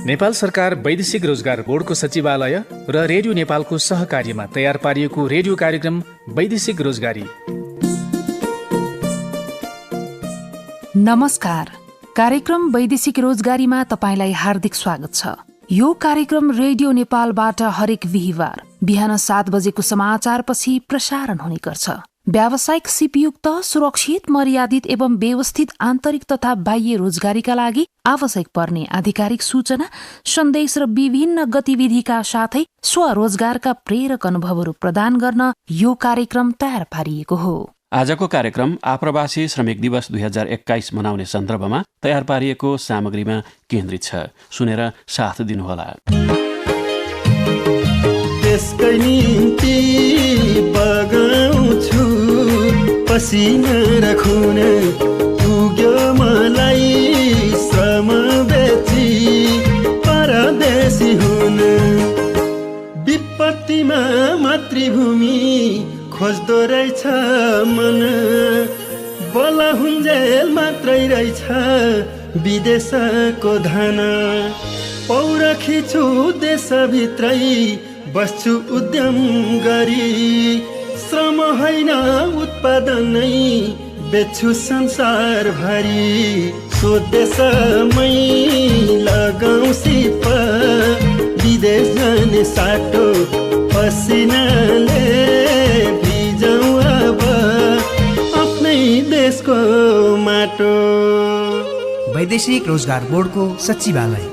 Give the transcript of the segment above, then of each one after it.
नेपाल सरकार वैदेशिक रोजगार बोर्डको सचिवालय र रेडियो नेपालको सहकार्यमा तयार पारिएको रेडियो कार्यक्रम वैदेशिक रोजगारी। नमस्कार, कार्यक्रम वैदेशिक रोजगारीमा तपाईलाई हार्दिक स्वागत छ। यो कार्यक्रम रेडियो नेपालबाट हरेक बिहीबार बिहान 7 बजेको समाचारपछि प्रसारण हुने गर्छ। व्यावसायिक सिपयुक्त, सुरक्षित, मर्यादित एवं व्यवस्थित आन्तरिक तथा बाह्य रोजगारीका लागि आवश्यक पर्ने आधिकारिक सूचना, सन्देश र विभिन्न गतिविधिका साथै स्वरोजगारका प्रेरक अनुभवहरू प्रदान गर्न यो कार्यक्रम तयार पारिएको हो। आजको कार्यक्रम आप्रवासी श्रमिक दिवस 2021 मनाउने सन्दर्भमा तयार पारिएको सामग्रीमा केन्द्रित छ। सुनेर साथ दिनुहोला। त्यसकै निम्ति बगाउँछु पसिना र खुन, पुग्यो मलाई श्रम बेची परदेशी हुन। विपत्तिमा मातृभूमि खोज्दो रहेछ मन, बोला हुन्जेल मात्रै रहेछ विदेशको धन। पौरखी छु देशभित्रै बस्छु उद्यम गरी, श्रम होइन उत्पादनै बेच्छु संसारभरि। स्वदेशमै लगाउँ सिप विदेश जाने साटो, पसिनाले भिजाउँ अब आफ्नै देशको माटो। वैदेशिक रोजगार बोर्डको सचिवालय।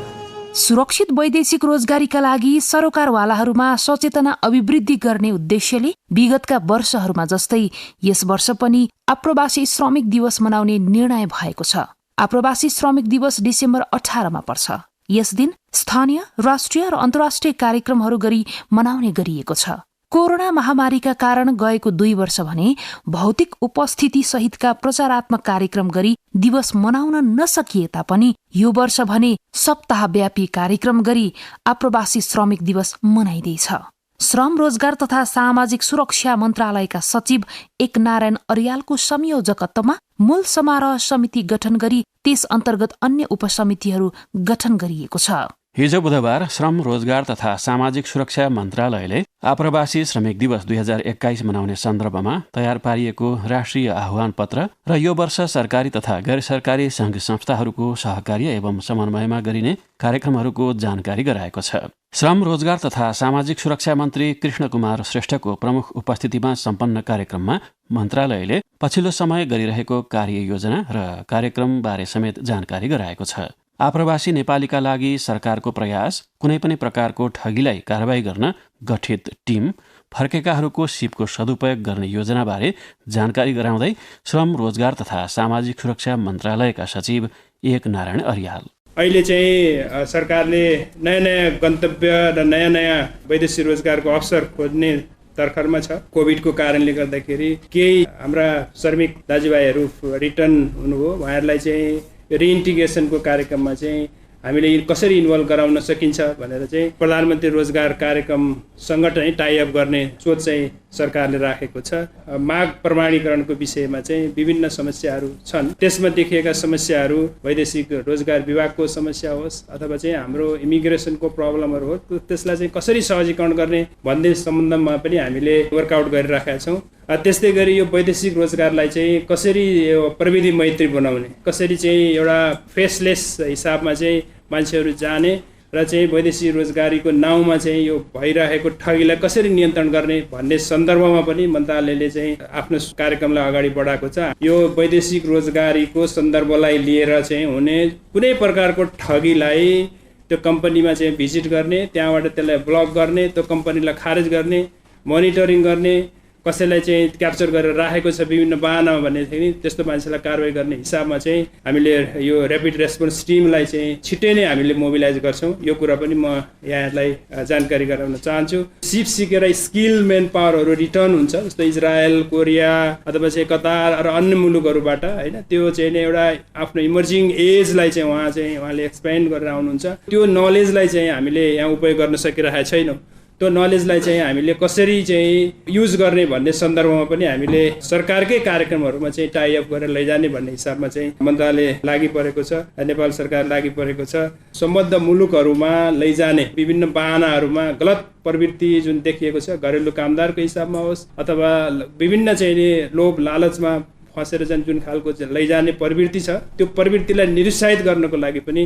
सुरक्षित वैदेशिक रोजगारीका लागि सरोकारवालाहरूमा सचेतना अभिवृद्धि गर्ने उद्देश्यले विगतका वर्षहरूमा जस्तै यस वर्ष पनि आप्रवासी श्रमिक दिवस मनाउने निर्णय भएको छ। आप्रवासी श्रमिक दिवस डिसेम्बर 18 मा पर्छ। यस दिन स्थानीय, राष्ट्रिय र अन्तर्राष्ट्रिय कार्यक्रमहरू गरी मनाउने गरिएको छ। कोरोना महामारीका कारण गएको 2 वर्ष भने भौतिक उपस्थिति सहितका प्रचारात्मक कार्यक्रम गरी दिवस मनाउन नसकिए तापनि यो वर्ष भने सप्ताहव्यापी कार्यक्रम गरी आप्रवासी श्रमिक दिवस मनाइँदैछ। श्रम, रोजगार तथा सामाजिक सुरक्षा मन्त्रालयका सचिव एकनारायण अर्यालको संयोजकत्वमा मूल समारोह समिति गठन गरी त्यस अन्तर्गत अन्य उपसमितिहरू गठन गरिएको छ। हिजो बुधबार श्रम, रोजगार तथा सामाजिक सुरक्षा मन्त्रालयले आप्रवासी श्रमिक दिवस 2021 मनाउने सन्दर्भमा तयार पारिएको राष्ट्रिय आह्वान पत्र र यो वर्ष सरकारी तथा गैर सरकारी सङ्घ संस्थाहरूको सहकार्य एवं समन्वयमा गरिने कार्यक्रमहरूको जानकारी गराएको छ। श्रम, रोजगार तथा सामाजिक सुरक्षा मन्त्री कृष्ण कुमार श्रेष्ठको प्रमुख उपस्थितिमा सम्पन्न कार्यक्रममा मन्त्रालयले पछिल्लो समय गरिरहेको कार्ययोजना र कार्यक्रमबारे समेत जानकारी गराएको छ। आप्रवासी नेपालीका लागि सरकारको प्रयास, कुनै पनि प्रकारको ठगीलाई कारबाही गर्न गठित टिम, फर्केकाहरूको सिपको सदुपयोग गर्ने योजनाबारे जानकारी गराउँदै श्रम, रोजगार तथा सामाजिक सुरक्षा मन्त्रालयका सचिव एकनारायण अर्याल। अहिले चाहिँ सरकारले नयाँ गन्तव्य र नयाँ वैदेशिक रोजगारको अवसर खोज्ने तर्खरमा छ। कोभिडको कारणले गर्दाखेरि केही हाम्रा श्रमिक दाजुभाइहरू रिटर्न हुनुभयो। उहाँहरूलाई चाहिँ रिइन्टिग्रेसनको कार्यक्रममा चाहिँ हामीले कसरी इन्भल्भ गराउन सकिन्छ भनेर चाहिँ प्रधानमन्त्री रोजगार कार्यक्रमसँग चाहिँ टाइअप गर्ने सोच चाहिँ सरकारले राखेको छ। माग प्रमाणीकरणको विषयमा चाहिँ विभिन्न समस्याहरू छन्। त्यसमा देखिएका समस्याहरू वैदेशिक रोजगार विभागको समस्या होस् अथवा चाहिँ हाम्रो इमिग्रेसनको प्रब्लमहरू हो, त्यसलाई चाहिँ कसरी सहजीकरण गर्ने भन्ने सम्बन्धमा पनि हामीले वर्कआउट गरिराखेका छौँ। त्यस्तै गरी यो वैदेशिक रोजगारलाई चाहिँ कसरी प्रविधि मैत्री बनाउने, कसरी चाहिँ एउटा फेसलेस हिसाबमा चाहिँ मान्छेहरू जाने र चाहिँ वैदेशिक रोजगारीको नाउँमा चाहिँ यो भइरहेको ठगीलाई कसरी नियन्त्रण गर्ने भन्ने सन्दर्भमा पनि मन्त्रालयले चाहिँ आफ्नो कार्यक्रमलाई अगाडि बढाएको छ। यो वैदेशिक रोजगारीको सन्दर्भलाई लिएर चाहिँ हुने कुनै प्रकारको ठगीलाई त्यो कम्पनीमा चाहिँ भिजिट गर्ने, त्यहाँबाट त्यसलाई ब्लक गर्ने, त्यो कम्पनीलाई खारेज गर्ने, मोनिटरिङ गर्ने, कसैलाई चाहिँ क्याप्चर गरेर राखेको छ विभिन्न बाहनामा भन्ने त्यस्तो मान्छेलाई कारवाही गर्ने हिसाबमा चाहिँ हामीले यो ऱ्यापिड रेस्पोन्स टिमलाई चाहिँ छिट्टै नै हामीले मोबिलाइज गर्छौँ। यो कुरा पनि म यहाँहरूलाई जानकारी गराउन चाहन्छु। सिप सिकेर स्किल मेन पावरहरू रिटर्न हुन्छ, जस्तो इजरायल, कोरिया अथवा चाहिँ कतार र अन्य मुलुकहरूबाट होइन, त्यो चाहिँ एउटा आफ्नो इमर्जिङ एजलाई चाहिँ उहाँले एक्सपेन्ड गरेर आउनुहुन्छ। त्यो नलेजलाई चाहिँ हामीले यहाँ उपयोग गर्न सकिरहेका छैनौँ। त्यो नलेजलाई चाहिँ हामीले कसरी चाहिँ युज गर्ने भन्ने सन्दर्भमा पनि हामीले सरकारकै कार्यक्रमहरूमा चाहिँ टाई अप गरेर लैजाने भन्ने हिसाबमा चाहिँ मन्त्रालय लागि परेको छ, नेपाल सरकार लागि परेको छ। सम्बद्ध मुलुकहरूमा लैजाने विभिन्न बाहनाहरूमा गलत प्रवृत्ति जुन देखिएको छ, घरेलु कामदारको हिसाबमा होस् अथवा विभिन्न चाहिँ लोभ लालचमा फसेर जुन खालको लैजाने प्रवृत्ति छ, त्यो प्रवृत्तिलाई निरुत्साहित गर्नको लागि पनि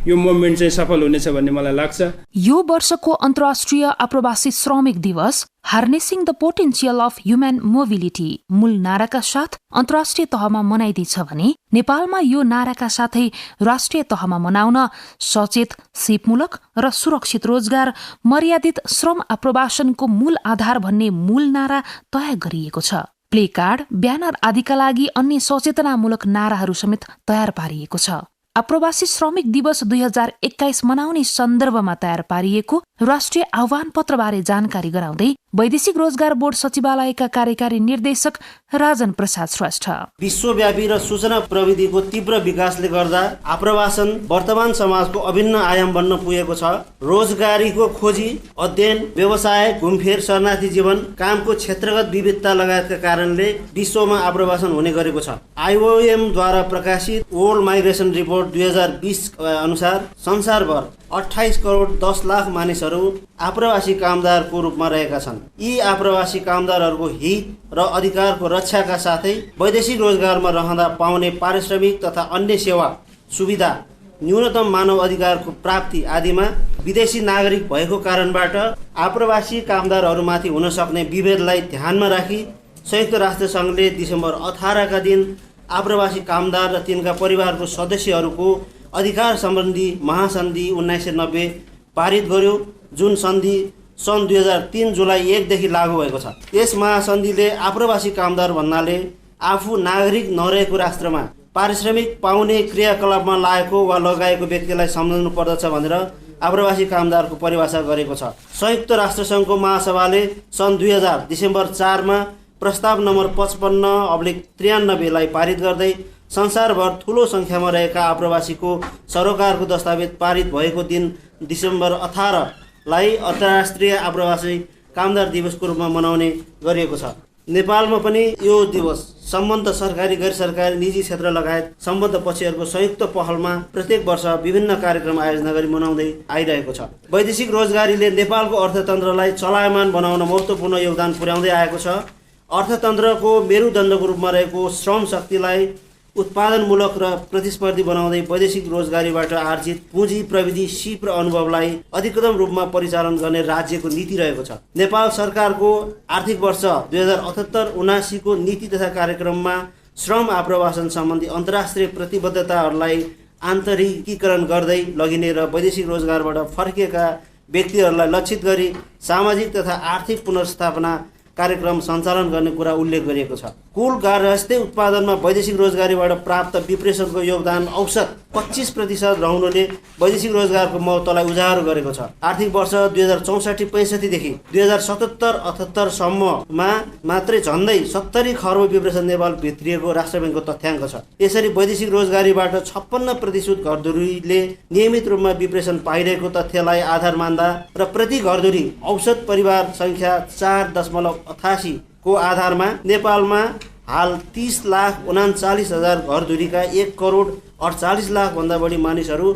यो मुभमेन्ट चाहिँ सफल हुनेछ भन्ने मलाई लाग्छ। यो वर्षको अन्तर्राष्ट्रिय आप्रवासी श्रमिक दिवस harnessing the potential of human mobility मूल नाराका साथ अन्तर्राष्ट्रिय तहमा मनाइँदैछ भने नेपालमा यो नाराका साथै राष्ट्रिय तहमा मनाउन सचेत, सिपमूलक र सुरक्षित रोजगार, मर्यादित श्रम आप्रवासनको मूल आधार भन्ने मूल नारा तय गरिएको छ। प्ले कार्ड, ब्यानर आदिका लागि अन्य सचेतनामूलक नाराहरू समेत तयार पारिएको छ। आप्रवासी श्रमिक दिवस 2021 मनाउने सन्दर्भमा तयार पारिएको राष्ट्रिय आह्वान पत्रबारे जानकारी गराउँदै वैदेशिक रोजगार बोर्ड सचिवालयका कार्यकारी निर्देशक राजन प्रसाद श्रेष्ठ, विश्वव्यापी र सूचना प्रविधिको तीव्र विकासले गर्दा आप्रवासन वर्तमान समाजको अभिन्न आयाम बन्न पुगेको छ। रोजगारीको खोजी, अध्ययन, व्यवसाय, घुमफिर, शरणार्थी जीवन, कामको क्षेत्रगत विविधता लगायतका कारणले विश्वमा आप्रवासन हुने गरेको छ। IOM द्वारा प्रकाशित वर्ल्ड माइग्रेसन रिपोर्ट 2020 अनुसार संसारभर 28 करोड 10 लाख मानिसहरू आप्रवासी कामदारको रूपमा रहेका छन्। यी आप्रवासी कामदारहरूको हित र अधिकारको रक्षाका साथै वैदेशिक रोजगारमा रहँदा पाउने पारिश्रमिक तथा अन्य सेवा सुविधा, न्यूनतम मानव अधिकारको प्राप्ति आदिमा विदेशी नागरिक भएको कारणबाट आप्रवासी कामदारहरूमाथि हुन सक्ने विभेदलाई ध्यानमा राखी संयुक्त राष्ट्र सङ्घले डिसेम्बर 18 का दिन आप्रवासी कामदार र तिनका परिवारको सदस्यहरूको अधिकार सम्बन्धी महासन्धि 1990 पारित गर्यो, जुन सन्धि सन् 2003 जुलाई 1 देखि लागू भएको छ। यस महासन्धिले आप्रवासी कामदार भन्नाले आफू नागरिक नरहेको राष्ट्रमा पारिश्रमिक पाउने क्रियाकलापमा लागेको वा लगाएको व्यक्तिलाई सम्झाउनु पर्दछ भनेर आप्रवासी कामदारको परिभाषा गरेको छ। संयुक्त राष्ट्र सङ्घको महासभाले सन् 2000 डिसेम्बर 4 मा प्रस्ताव नम्बर 55/93 लाई पारित गर्दै संसारभर ठुलो सङ्ख्यामा रहेका आप्रवासीको सरोकारको दस्तावेज पारित भएको दिन डिसेम्बर 18 लाई अन्तर्राष्ट्रिय आप्रवासी कामदार दिवसको रूपमा मनाउने गरिएको छ। नेपालमा पनि यो दिवस सम्बद्ध सरकारी, गैर सरकारी, निजी क्षेत्र लगायत सम्बद्ध पक्षहरूको संयुक्त पहलमा प्रत्येक वर्ष विभिन्न कार्यक्रम आयोजना गरी मनाउँदै आइरहेको छ। वैदेशिक रोजगारीले नेपालको अर्थतन्त्रलाई चलायमान बनाउन महत्त्वपूर्ण योगदान पुर्याउँदै आएको छ। अर्थतन्त्रको मेरुदण्डको रूपमा रहेको श्रम शक्तिलाई उत्पादनमूलक र प्रतिस्पर्धी बनाउँदै वैदेशिक रोजगारीबाट आर्जित पुँजी, प्रविधि, सिप र अनुभवलाई अधिकतम रूपमा परिचालन गर्ने राज्यको नीति रहेको छ। नेपाल सरकारको आर्थिक वर्ष 2078-79 को नीति तथा कार्यक्रममा श्रम आप्रवासन सम्बन्धी अन्तर्राष्ट्रिय प्रतिबद्धताहरूलाई आन्तरिकीकरण गर्दै लगिने र वैदेशिक रोजगारबाट फर्किएका व्यक्तिहरूलाई लक्षित गरी सामाजिक तथा आर्थिक पुनर्स्थापना कार्यक्रम सञ्चालन गर्ने कुरा उल्लेख गरिएको छ। कुल गार्हस्थ्य उत्पादनमा वैदेशिक रोजगारीबाट प्राप्त विप्रेषणको योगदान औसत 25% रहनुले वैदेशिक रोजगारको महत्त्वलाई उजागर गरेको छ। आर्थिक वर्ष 2064-65 देखि 2077-78 सम्ममा मात्रै झन्डै 70 खर्ब विप्रेषण नेपाल भित्रिएको राष्ट्र ब्याङ्कको तथ्याङ्क छ। यसरी वैदेशिक रोजगारीबाट 56% घरधुरीले नियमित रूपमा विप्रेषण पाइरहेको तथ्यलाई आधार मान्दा र प्रति घरधुरी औसत परिवार सङ्ख्या 4.88 को आधारमा नेपालमा हाल 30,39,000 घरधुरीका 1 करोड 48 लाख भन्दा बढी मानिसहरू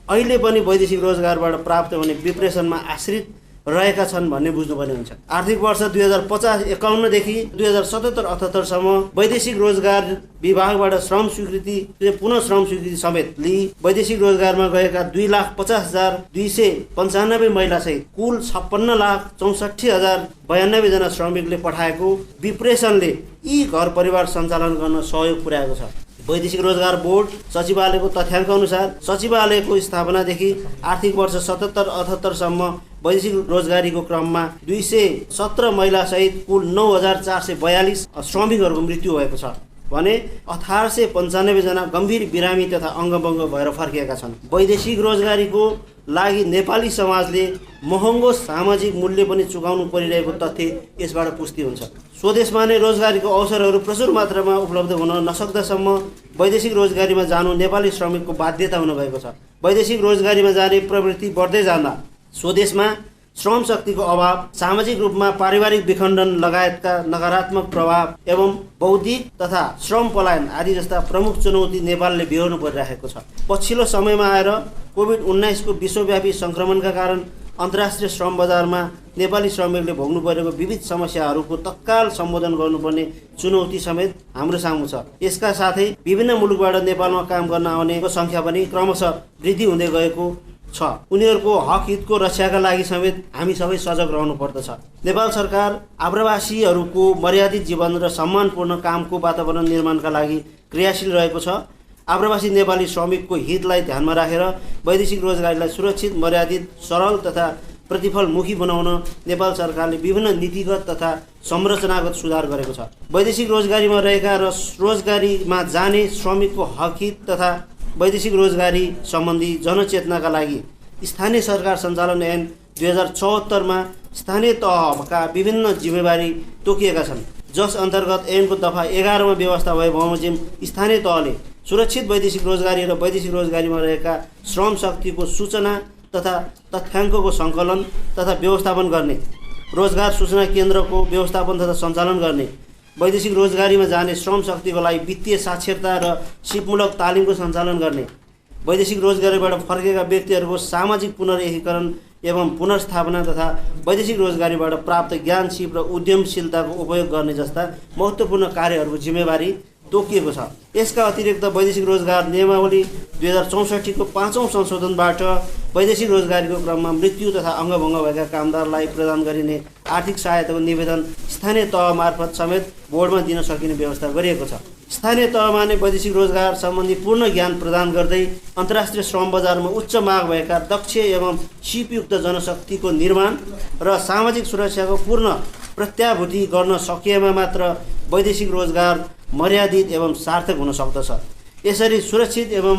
अहिले पनि वैदेशिक रोजगारबाट प्राप्त हुने विप्रेषणमा आश्रित रहेका छन् भन्ने बुझ्नुपर्ने हुन्छ। आर्थिक वर्ष 2050-51 देखि 2077-78 सम्म वैदेशिक रोजगार विभागबाट श्रम स्वीकृति, पुनः श्रम स्वीकृति समेत लिई वैदेशिक रोजगारमा गएका 2,50,295 महिला सहित कुल 56,64,092 जना श्रमिकले पठाएको विप्रेषणले यी घर परिवार सञ्चालन गर्न सहयोग पुर्याएको छ। वैदेशिक रोजगार बोर्ड सचिवालयको तथ्याङ्क अनुसार सचिवालयको स्थापनादेखि आर्थिक वर्ष 77-78 सम्म वैदेशिक रोजगारीको क्रममा 217 महिला सहित कुल 9,442 श्रमिकहरूको मृत्यु भएको छ भने 1895 जना गम्भीर बिरामी तथा अङ्गभङ्ग भएर फर्किएका छन्। वैदेशिक रोजगारीको लागि नेपाली समाजले महँगो सामाजिक मूल्य पनि चुकाउनु परिरहेको तथ्य यसबाट पुष्टि हुन्छ। स्वदेशमा नै रोजगारीको अवसरहरू प्रचुर मात्रामा उपलब्ध हुन नसक्दासम्म वैदेशिक रोजगारीमा जानु नेपाली श्रमिकको बाध्यता हुन गएको छ। वैदेशिक रोजगारीमा जाने प्रवृत्ति बढ्दै जाँदा स्वदेशमा श्रम शक्तिको अभाव, सामाजिक रूपमा पारिवारिक विखण्डन लगायतका नकारात्मक प्रभाव एवं बौद्धिक तथा श्रम पलायन आदि जस्ता प्रमुख चुनौती नेपालले बिहोर्नु परिरहेको छ। पछिल्लो समयमा आएर कोभिड-19 को विश्वव्यापी सङ्क्रमणका कारण अन्तर्राष्ट्रिय श्रम बजारमा नेपाली श्रमिकले भोग्नु परेको विविध समस्याहरूको तत्काल सम्बोधन गर्नुपर्ने चुनौती समेत हाम्रो सामु छ। यसका साथै विभिन्न मुलुकबाट नेपालमा काम गर्न आउनेको सङ्ख्या पनि क्रमशः वृद्धि हुँदै गएको छ। उनीहरूको हक हितको रक्षाका लागि समेत हामी सबै सजग रहनु पर्दछ। नेपाल सरकार आप्रवासीहरूको मर्यादित जीवन र सम्मानपूर्ण कामको वातावरण निर्माणका लागि क्रियाशील रहेको छ। आप्रवासी नेपाली श्रमिकको हितलाई ध्यानमा राखेर वैदेशिक रोजगारीलाई सुरक्षित, मर्यादित, सरल तथा प्रतिफलमुखी बनाउन नेपाल सरकारले विभिन्न नीतिगत तथा संरचनागत सुधार गरेको छ। वैदेशिक रोजगारीमा रहेका र रोजगारीमा जाने श्रमिकको हक हित तथा वैदेशिक रोजगारी सम्बन्धी जनचेतनाका लागि स्थानीय सरकार सञ्चालन ऐन 2074 मा स्थानीय तहका विभिन्न जिम्मेवारी तोकिएका छन्, जस अन्तर्गत ऐनको दफा 11 मा व्यवस्था भए बमोजिम स्थानीय तहले सुरक्षित वैदेशिक रोजगारी र वैदेशिक रोजगारीमा रहेका श्रम शक्तिको सूचना तथा तथ्याङ्कको सङ्कलन तथा व्यवस्थापन गर्ने, रोजगार सूचना केन्द्रको व्यवस्थापन तथा सञ्चालन गर्ने, वैदेशिक रोजगारीमा जाने श्रम शक्तिको लागि वित्तीय साक्षरता र सिपमूलक तालिमको सञ्चालन गर्ने, वैदेशिक रोजगारीबाट फर्केका व्यक्तिहरूको सामाजिक पुनर्एकीकरण एवं पुनर्स्थापना तथा वैदेशिक रोजगारीबाट प्राप्त ज्ञान, सिप र उद्यमशीलताको उपयोग गर्ने जस्ता महत्त्वपूर्ण कार्यहरूको जिम्मेवारी तोकिएको छ। यसका अतिरिक्त वैदेशिक रोजगार नियमावली 2064 को 5औं संशोधनबाट वैदेशिक रोजगारीको क्रममा मृत्यु तथा अङ्गभङ्ग भएका कामदारलाई प्रदान गरिने आर्थिक सहायताको निवेदन स्थानीय तह मार्फत समेत बोर्डमा दिन सकिने व्यवस्था गरिएको छ। स्थानीय तहमा नै वैदेशिक रोजगार सम्बन्धी पूर्ण ज्ञान प्रदान गर्दै अन्तर्राष्ट्रिय श्रम बजारमा उच्च माग भएका दक्ष एवं सिपयुक्त जनशक्तिको निर्माण र सामाजिक सुरक्षाको पूर्ण प्रत्याभूति गर्न सकिएमा मात्र वैदेशिक रोजगार मर्यादित एवं सार्थक हुन सक्दछ। यसरी सुरक्षित एवं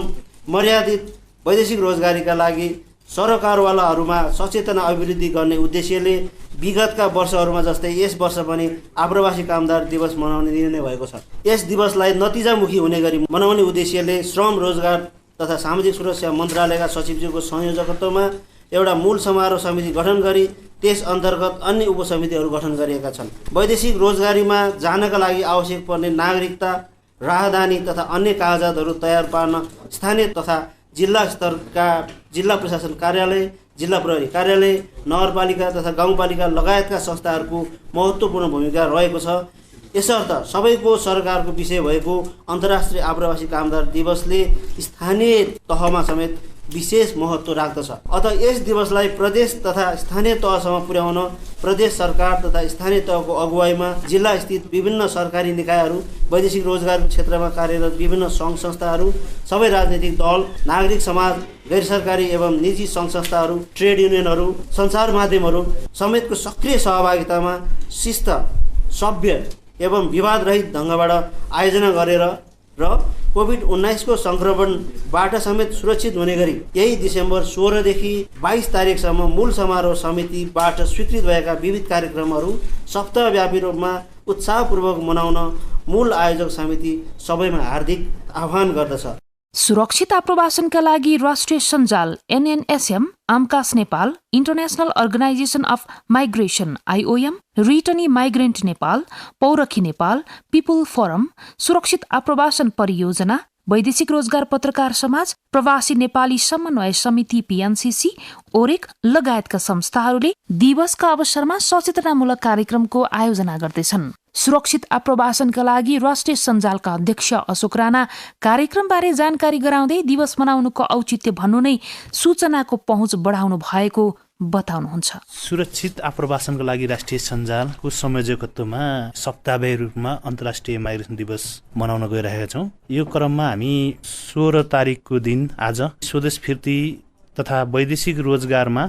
मर्यादित वैदेशिक रोजगारीका लागि सरकारवालाहरूमा सचेतना अभिवृद्धि गर्ने उद्देश्यले विगतका वर्षहरूमा जस्तै यस वर्ष पनि आप्रवासी कामदार दिवस मनाउने निर्णय भएको छ। यस दिवसलाई नतिजामुखी हुने गरी मनाउने उद्देश्यले श्रम, रोजगार तथा सामाजिक सुरक्षा मन्त्रालयका सचिवज्यूको संयोजकत्वमा एउटा मूल समारोह समिति गठन गरी त्यस अन्तर्गत अन्य उपसमितिहरू गठन गरिएका छन्। वैदेशिक रोजगारीमा जानका लागि आवश्यक पर्ने नागरिकता, राहदानी तथा अन्य कागजातहरू तयार पार्न स्थानीय तथा जिल्ला स्तरका जिल्ला प्रशासन कार्यालय, जिल्ला प्रहरी कार्यालय, नगरपालिका तथा गाउँपालिका लगायतका संस्थाहरूको महत्त्वपूर्ण भूमिका रहेको छ। यसर्थ सबैको सरकारको विषय भएको अन्तर्राष्ट्रिय आप्रवासी कामदार दिवसले स्थानीय तहमा समेत विशेष महत्त्व राख्दछ। अतः यस दिवसलाई प्रदेश तथा स्थानीय तहसम्म पुर्याउन प्रदेश सरकार तथा स्थानीय तहको अगुवाईमा जिल्ला स्थित विभिन्न सरकारी निकायहरू, वैदेशिक रोजगारको क्षेत्रमा कार्यरत विभिन्न सङ्घ संस्थाहरू, सबै राजनीतिक दल, नागरिक समाज, गैर सरकारी एवं निजी सङ्घ संस्थाहरू, ट्रेड युनियनहरू, सञ्चार माध्यमहरू समेतको सक्रिय सहभागितामा शिस्त, सभ्य एवं विवादरहित ढङ्गबाट आयोजना गरेर र कोभिड-19 को सङ्क्रमणबाट समेत सुरक्षित हुने गरी यही डिसेम्बर 16 देखि 22 तारिकसम्म मूल समारोह समितिबाट स्वीकृत भएका विविध कार्यक्रमहरू सप्ताहव्यापी रूपमा उत्साहपूर्वक मनाउन मूल आयोजक समिति सबैमा हार्दिक आह्वान गर्दछ। सुरक्षित आप्रवासनका लागि राष्ट्रिय सञ्जाल NNSM, आमकास Nepal, international organization of migration IOM, returnee migrant Nepal, Paurakhi Nepal, people forum, सुरक्षित आप्रवासन परियोजना, वैदेशिक रोजगार पत्रकार समाज, प्रवासी नेपाली समन्वय समिति PNCC, ओरेक लगायतका संस्थाहरूले दिवसका अवसरमा सचेतनामूलक कार्यक्रमको आयोजना गर्दैछन्। सुरक्षित आप्रवासनका लागि राष्ट्रिय सञ्जालका अध्यक्ष अशोक राणा कार्यक्रमबारे जानकारी गराउँदै दिवस मनाउनुको औचित्य भन्नु नै सूचनाको पहुँच बढाउनु भएको बताउनुहुन्छ। सुरक्षित आप्रवासनको लागि राष्ट्रिय सञ्जालको संयोजकत्वमा सप्ताहव्यापी रूपमा अन्तर्राष्ट्रिय माइग्रेसन दिवस मनाउन गइरहेका छौँ। यो क्रममा हामी 16 तारिकको दिन आज स्वदेश फिर्ती तथा वैदेशिक रोजगारमा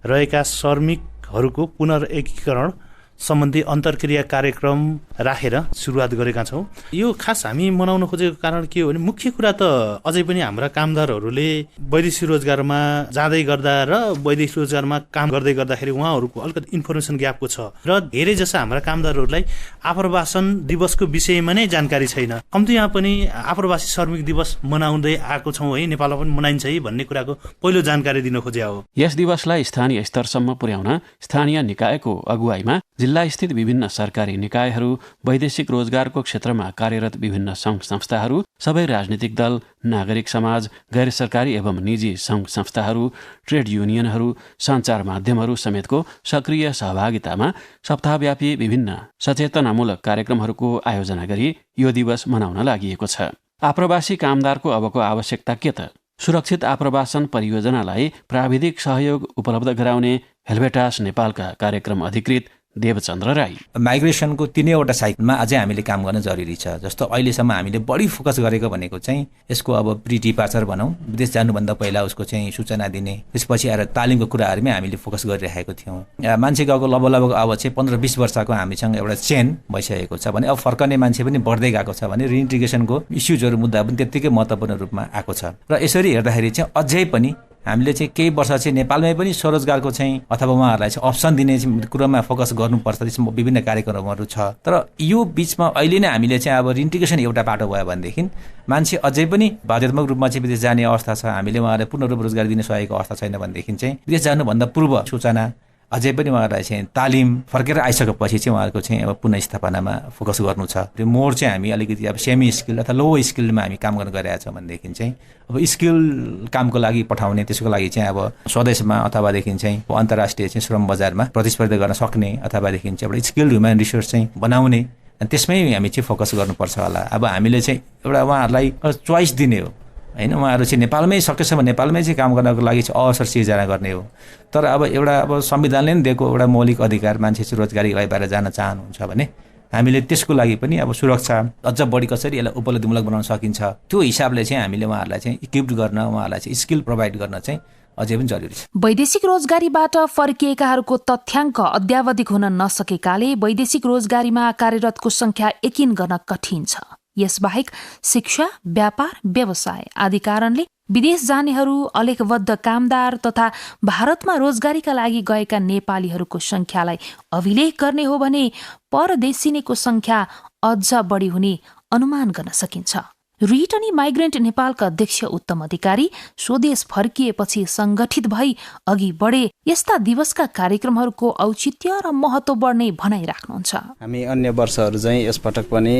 रहेका श्रमिकहरूको पुनर्एकीकरण सम्बन्धी अन्तर्क्रिया कार्यक्रम राखेर सुरुवात गरेका छौँ। यो खास हामी मनाउन खोजेको कारण के हो भने मुख्य कुरा त अझै पनि हाम्रा कामदारहरूले वैदेशिक रोजगारमा जाँदै गर्दा र वैदेशिक रोजगारमा काम गर्दै गर्दाखेरि उहाँहरूको अलिकति इन्फर्मेसन ग्यापको छ र धेरै जसा हाम्रा कामदारहरूलाई आप्रवासन दिवसको विषयमा नै जानकारी छैन। कम्तीमा पनि आप्रवासी श्रमिक दिवस मनाउँदै आएको छौँ है, नेपालमा पनि मनाइन्छ है भन्ने कुराको पहिलो जानकारी दिन खोजे हो। यस दिवसलाई स्थानीय स्तरसम्म पुर्याउन स्थानीय निकायको अगुवाईमा जिल्लास्थित विभिन्न सरकारी निकायहरू, वैदेशिक रोजगारको क्षेत्रमा कार्यरत विभिन्न सङ्घ संस्थाहरू, सबै राजनीतिक दल, नागरिक समाज, गैर सरकारी एवं निजी सङ्घ संस्थाहरू, ट्रेड युनियनहरू, सञ्चार माध्यमहरू समेतको सक्रिय सहभागितामा सप्ताहव्यापी विभिन्न सचेतनामूलक कार्यक्रमहरूको आयोजना गरी यो दिवस मनाउन लागि छ। आप्रवासी कामदारको अबको आवश्यकता के त? सुरक्षित आप्रवासन परियोजनालाई प्राविधिक सहयोग उपलब्ध गराउने हेल्भेटास नेपालका कार्यक्रम अधिकृत देवचन्द्र राई। माइग्रेसनको तीनैवटा साइकलमा अझै हामीले काम गर्न जरुरी छ। जस्तो अहिलेसम्म हामीले बढी फोकस गरेको भनेको चाहिँ यसको अब प्री डिपार्चर भनौँ, विदेश जानुभन्दा पहिला उसको चाहिँ सूचना दिने, त्यसपछि आएर तालिमको कुराहरूमै हामीले फोकस गरिरहेको थियौँ। मान्छे गएको लगभग अब चाहिँ 15-20 वर्षको हामीसँग एउटा चेन भइसकेको छ भने अब फर्कने मान्छे पनि बढ्दै गएको छ भने रिइन्टिग्रेसनको इस्युजहरू मुद्दा पनि त्यत्तिकै महत्त्वपूर्ण रूपमा आएको छ। र यसरी हेर्दाखेरि चाहिँ अझै पनि हामीले चाहिँ केही वर्ष चाहिँ नेपालमै पनि स्वरोजगारको चाहिँ अथवा उहाँहरूलाई चाहिँ अप्सन दिने कुरामा फोकस गर्नुपर्छ। त्यसमा विभिन्न कार्यक्रमहरू छ। तर यो बिचमा अहिले नै हामीले चाहिँ अब रिइन्टिग्रेसन एउटा बाटो भयो भनेदेखि मान्छे अझै पनि बाध्यात्मक रूपमा चाहिँ विदेश जाने अवस्था छ, हामीले उहाँहरूलाई पूर्ण रूप रोजगार दिन सकेको अवस्था छैन भनेदेखि चाहिँ विदेश जानुभन्दा पूर्व सूचना, अझै पनि उहाँहरूलाई चाहिँ तालिम, फर्केर आइसकेपछि चाहिँ उहाँहरूको चाहिँ अब पुनःस्थापनामा फोकस गर्नु छ। त्यो मोर चाहिँ हामी अलिकति अब सेमी स्किल अथवा लो स्किलमा हामी काम गर्न गइरहेको छौँ भनेदेखि चाहिँ अब स्किल कामको लागि पठाउने, त्यसको लागि चाहिँ अब स्वदेशमा अथवादेखि चाहिँ अन्तर्राष्ट्रिय चाहिँ श्रम बजारमा प्रतिस्पर्धा गर्न सक्ने अथवादेखि चाहिँ एउटा स्किल्ड ह्युमन रिसोर्स चाहिँ बनाउने, त्यसमै हामी चाहिँ फोकस गर्नुपर्छ होला। अब हामीले चाहिँ एउटा उहाँहरूलाई चोइस दिने हो होइन, उहाँहरू चाहिँ नेपालमै सकेसम्म नेपालमै चाहिँ काम गर्नको लागि चाहिँ अवसर सिर्जना गर्ने हो। तर अब एउटा अब संविधानले पनि दिएको एउटा मौलिक अधिकार, मान्छे चाहिँ रोजगारीको लागि बाहिर जान चाहनुहुन्छ भने हामीले त्यसको लागि पनि अब सुरक्षा अझ बढी कसरी यसलाई उपलब्धिमूलक बनाउन सकिन्छ, त्यो हिसाबले चाहिँ हामीले उहाँहरूलाई चाहिँ इक्विप्ड गर्न, उहाँहरूलाई चाहिँ स्किल प्रोभाइड गर्न चाहिँ अझै पनि जरुरी छ। वैदेशिक रोजगारीबाट फर्किएकाहरूको तथ्याङ्क अद्यावधिक हुन नसकेकाले वैदेशिक रोजगारीमा कार्यरतको संख्या यकिन गर्न कठिन छ। यसबाहेक शिक्षा, व्यापार, व्यवसाय आदि कारणले विदेश जानेहरू, अलेखबद्ध कामदार तथा भारतमा रोजगारीका लागि गएका नेपालीहरूको संख्यालाई अभिलेख गर्ने हो भने परदेशिनेको संख्या अझ बढी हुने अनुमान गर्न सकिन्छ। रिटर्नी माइग्रेन्ट नेपालका अध्यक्ष उत्तम अधिकारी स्वदेश फर्किएपछि संगठित भई अघि बढे यस्ता दिवसका कार्यक्रमहरूको औचित्य र महत्त्व बढ्ने भनाइराख्नुहुन्छ। हामी अन्य वर्षहरू चाहिँ यसपटक पनि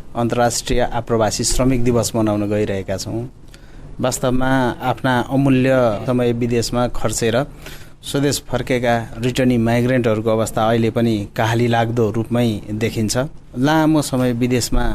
अन्तर्राष्ट्रिय आप्रवासी श्रमिक दिवस मनाउन गइरहेका छौँ। वास्तवमा आफ्ना अमूल्य समय विदेशमा खर्चेर स्वदेश फर्केका रिटर्नी माइग्रेन्टहरूको अवस्था अहिले पनि काहाली लाग्दो रूपमै देखिन्छ। लामो समय विदेशमा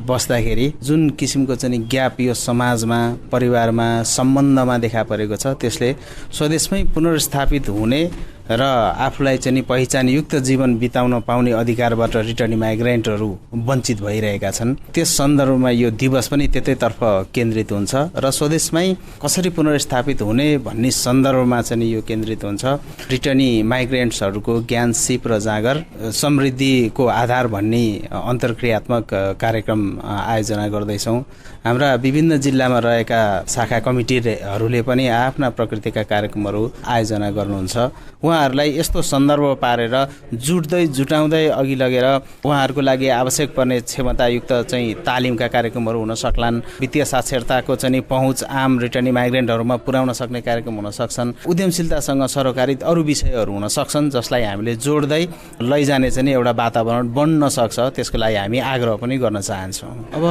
बस्दाखेरि जुन किसिमको चाहिँ ग्याप यो समाजमा, परिवारमा, सम्बन्धमा देखा परेको छ, त्यसले स्वदेशमै पुनर्स्थापित हुने र आफूलाई चाहिँ पहिचानयुक्त जीवन बिताउन पाउने अधिकारबाट रिटर्नी माइग्रेन्टहरू वञ्चित भइरहेका छन्। त्यस सन्दर्भमा यो दिवस पनि त्यतैतर्फ केन्द्रित हुन्छ र स्वदेशमै कसरी पुनर्स्थापित हुने भन्ने सन्दर्भमा चाहिँ यो केन्द्रित हुन्छ। रिटर्नी माइग्रेन्ट्सहरूको ज्ञान, सिप र जाँगर समृद्धिको आधार भन्ने अन्तर्क्रियात्मक कार्यक्रम आयोजना गर्दैछौँ। हाम्रा विभिन्न जिल्लामा रहेका शाखा कमिटीहरूले पनि आफ्ना प्रकृतिका कार्यक्रमहरू आयोजना गर्नुहुन्छ। उहाँहरूलाई यस्तो सन्दर्भ पारेर जुटाउँदै अघि लगेर उहाँहरूको लागि आवश्यक पर्ने क्षमतायुक्त चाहिँ तालिमका कार्यक्रमहरू हुन सक्लान्। वित्तीय साक्षरताको चाहिँ पहुँच आम रिटर्नी माइग्रेन्टहरूमा पुर्याउन सक्ने कार्यक्रम हुन सक्छन्। उद्यमशीलतासँग सरोकारित अरू विषयहरू हुन सक्छन् जसलाई हामीले जोड्दै लैजाने चाहिँ एउटा वातावरण बन्न सक्छ। त्यसको लागि हामी आग्रह पनि गर्न चाहन्छौँ। अब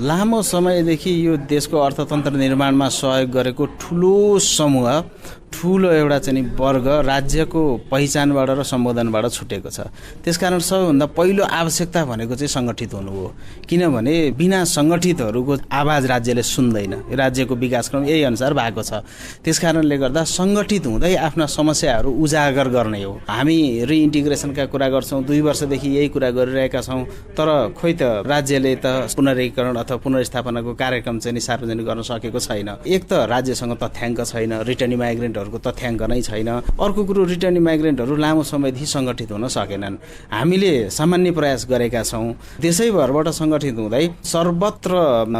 लामो समयदेखि यो देशको अर्थतन्त्र निर्माणमा सहयोग गरेको ठुलो समूह, ठुलो एउटा चाहिँ वर्ग राज्यको पहिचानबाट र सम्बोधनबाट छुटेको छ। त्यसकारण सबैभन्दा पहिलो आवश्यकता भनेको चाहिँ सङ्गठित हुनु हो। किनभने बिना सङ्गठितहरूको आवाज राज्यले सुन्दैन। राज्यको विकासक्रम यही अनुसार भएको छ। त्यसकारणले गर्दा सङ्गठित हुँदै आफ्ना समस्याहरू उजागर गर्ने हो। हामी रिइन्टिग्रेसनका कुरा गर्छौँ, 2 वर्षदेखि यही कुरा गरिरहेका छौँ। तर खोइ त राज्यले त पुनरीकरण अथवा पुनर्स्थापनाको कार्यक्रम चाहिँ सार्वजनिक गर्न सकेको छैन। एक त राज्यसँग तथ्याङ्क छैन, रिटर्नी माइग्रेन्टहरूको तथ्याङ्क नै छैन। अर्को कुरो रिटर्नी माइग्रेन्टहरू लामो समयदेखि सङ्गठित हुन सकेनन्। हामीले सामान्य प्रयास गरेका छौँ, देशैभरबाट सङ्गठित हुँदै सर्वत्र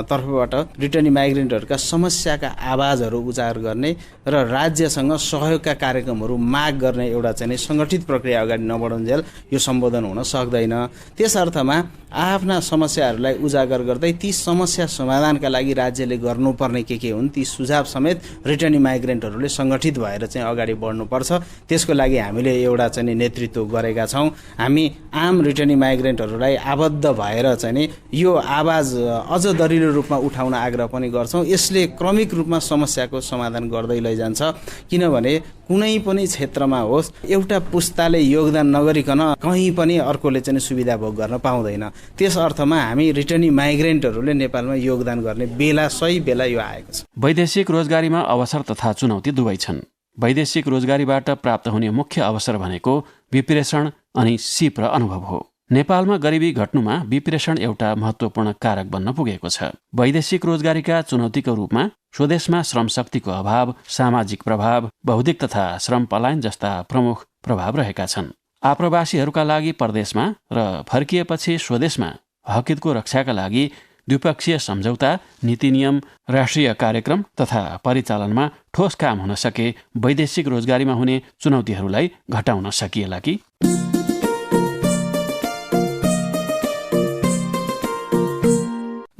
तर्फबाट रिटर्नी माइग्रेन्टहरूका समस्याका आवाजहरू उजागर गर्ने र राज्यसँग सहयोगका कार्यक्रमहरू माग गर्ने एउटा चाहिँ सङ्गठित प्रक्रिया अगाडि नबढुन्जेल यो सम्बोधन हुन सक्दैन। त्यस अर्थमा आफ्ना समस्याहरूलाई उजागर गर्दै ती समस्या समाधानका लागि राज्यले गर्नुपर्ने के हुन् ती सुझाव समेत रिटर्नी माइग्रेन्टहरूले सङ्गठित भएर चाहिँ अगाडि बढ्नुपर्छ। त्यसको लागि हामीले एउटा चाहिँ नेतृत्व गरेका छौँ। हामी आम रिटर्नी माइग्रेन्टहरूलाई आबद्ध भएर चाहिँ यो आवाज अझ दरिलो रूपमा उठाउन आग्रह पनि गर्छौँ। यसले क्रमिक रूपमा समस्याको समाधान गर्दै लैजान्छ। किनभने कुनै पनि क्षेत्रमा होस् एउटा पुस्ताले योगदान नगरिकन कहीँ पनि अर्कोले चाहिँ सुविधा भोग गर्न पाउँदैन। त्यस अर्थमा हामी रिटर्नी माइग्रेन्टहरूले नेपालमा योगदान गर्ने बेला सही बेला यो आएको छ। वैदेशिक रोजगारीमा अवसर तथा चुनौती दुवै छन्। वैदेशिक रोजगारीबाट प्राप्त हुने मुख्य अवसर भनेको विप्रेषण अनि सिप र अनुभव हो। नेपालमा गरिबी घट्नुमा विप्रेषण एउटा महत्त्वपूर्ण कारक बन्न पुगेको छ। वैदेशिक रोजगारीका चुनौतीको रूपमा स्वदेशमा श्रम शक्तिको अभाव, सामाजिक प्रभाव, बौद्धिक तथा श्रम पलायन जस्ता प्रमुख प्रभाव रहेका छन्। आप्रवासीहरूका लागि परदेशमा र फर्किएपछि स्वदेशमा हकितको रक्षाका लागि द्विपक्षीय सम्झौता, नीति नियम, राष्ट्रिय कार्यक्रम तथा परिचालनमा ठोस काम हुन सके वैदेशिक रोजगारीमा हुने चुनौतीहरूलाई घटाउन सकिएला कि?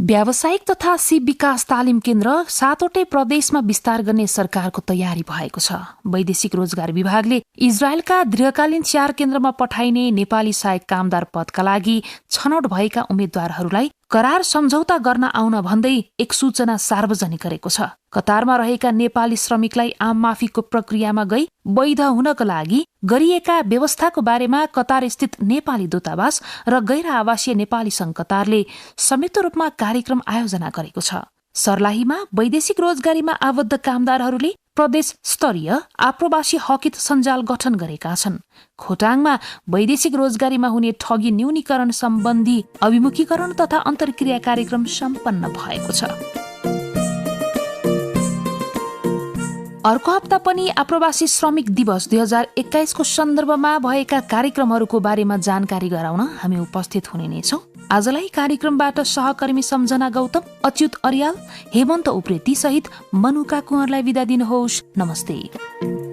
व्यावसायिक तथा सिप विकास तालिम केन्द्र 7वटै प्रदेशमा विस्तार गर्ने सरकारको तयारी भएको छ। वैदेशिक रोजगार विभागले इजरायलका दीर्घकालीन 4 केन्द्रमा पठाइने नेपाली सहायक कामदार पदका लागि छनौट भएका उम्मेद्वारहरूलाई करार सम्झौता गर्न आउन भन्दै एक सूचना सार्वजनिक गरेको छ। कतारमा रहेका नेपाली श्रमिकलाई आम माफीको प्रक्रियामा गई वैध हुनका लागि गरिएका व्यवस्थाको बारेमा कतार स्थित नेपाली दूतावास र गैर आवासीय नेपाली संघ कतारले संयुक्त रूपमा कार्यक्रम आयोजना गरेको छ। सर्लाहीमा वैदेशिक रोजगारीमा आबद्ध कामदारहरूले प्रदेश स्तरीय आप्रवासी हकित सञ्जाल गठन गरेका छन्। खोटाङमा वैदेशिक रोजगारीमा हुने ठगी न्यूनीकरण सम्बन्धी अभिमुखीकरण तथा अन्तर्क्रिया कार्यक्रम सम्पन्न भएको छ। अर्को हप्ता पनि आप्रवासी श्रमिक दिवस 2021 को सन्दर्भमा भएका कार्यक्रमहरूको बारेमा जानकारी गराउन हामी उपस्थित हुने नै छौं। आजलाई कार्यक्रमबाट सहकर्मी सम्झना गौतम, अच्युत अर्याल, हेमन्त उप्रेती सहित मनुका कुँवरलाई बिदा दिनुहोस्। नमस्ते।